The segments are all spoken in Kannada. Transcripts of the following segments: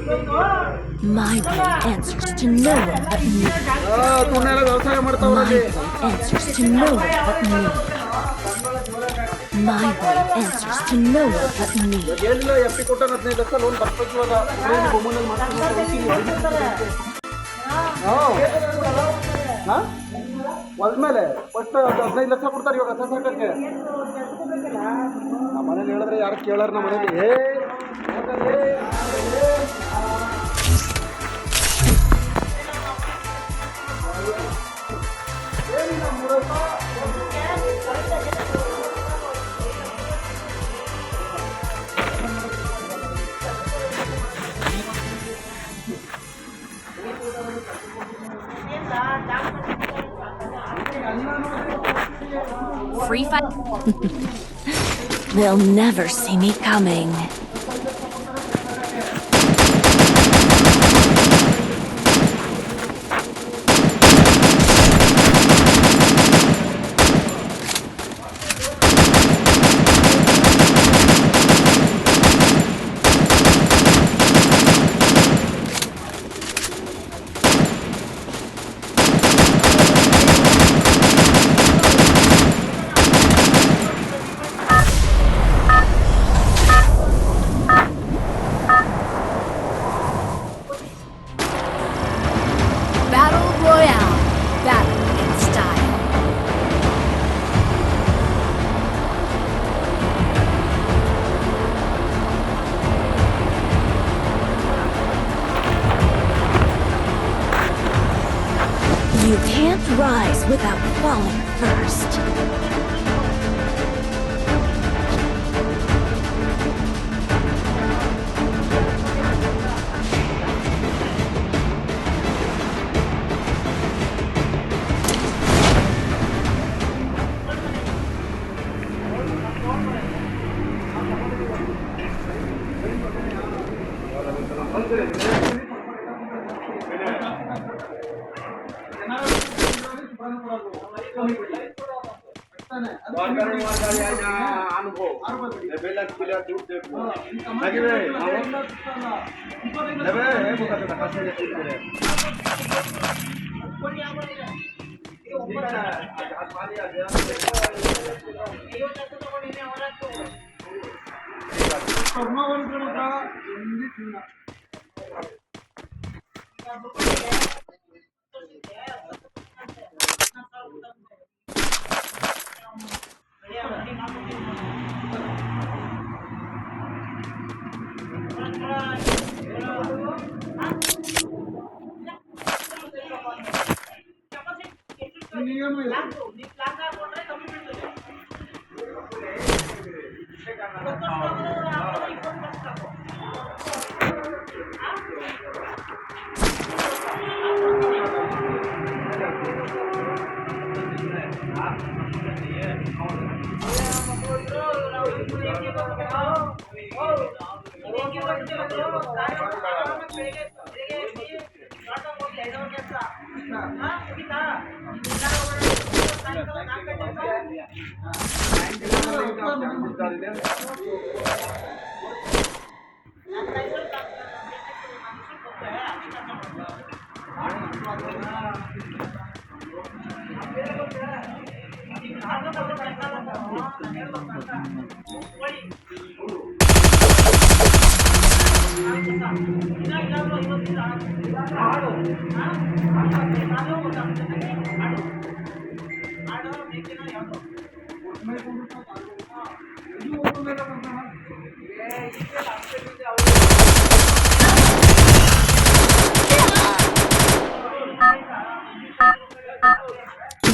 My blade answers to no one but me. ವ್ಯವಸಾಯ My ಮಾಡ್ತಾವ್ರಲ್ಲಿ blade answers to no one but me. My blade answers to no one but me. ಏನಿಲ್ಲ ಎಫ್ಟಿ ಕೊಟ್ಟಾನ 15 ಲಕ್ಷ ಲೋನ್ ಬರ್ಬೇಕು ಇವಾಗ ಬೊಮ್ಮನಲ್ಲಿ ಹೊಲ್ಮೇಲೆ ಫಸ್ಟ್ 15 ಲಕ್ಷ ಕೊಡ್ತಾರೆ ಇವಾಗ ಹಸ ಸಾಕಕ್ಕೆ ನಮ್ಮ ಮನೇಲಿ ಹೇಳಿದ್ರೆ ಯಾರು ಕೇಳಾರ ನಮ್ಮ ಮನೇಲಿ Free fight. They'll never see me coming. Battle Royale. Battle in style. You can't rise without falling first.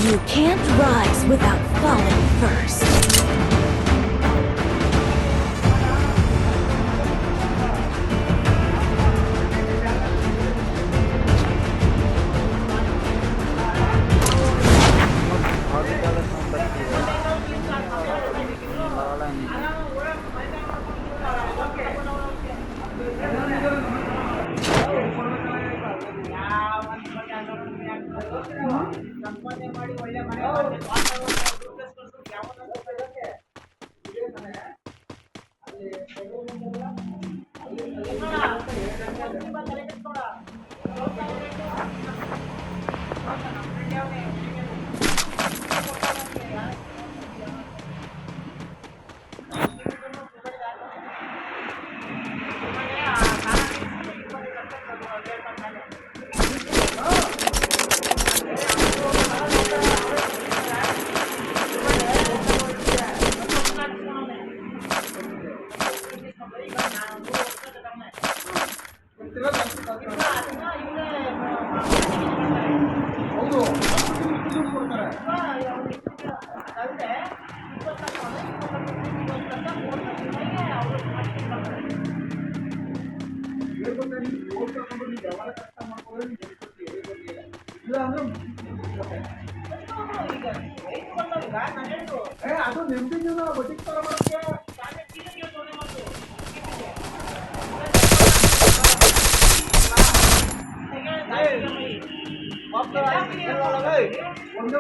You can't rise without falling first. ಗೊತ್ತಿರೋದು ಹೌದು ಇದು ಕೊಡ್ತಾರೆ ಹೇಳ್ಕೊಟ್ಟೆ ನೀವು ರೋಡ್ ತಗೊಂಡು ನೀವು ಯಾವಾಗ ಕಷ್ಟ ಮಾಡ್ಕೊಳ್ಳಿ ನೀವು ಹೇಳ್ಕೊಡ್ತೀವಿ ಇಲ್ಲ ಅಂದ್ರೆ ಅದು ನೆಮ್ಮದಿ ಬಡ್ಡಿ ತರ ಮಾಡೋಕ್ಕೆ ಒಂದೇ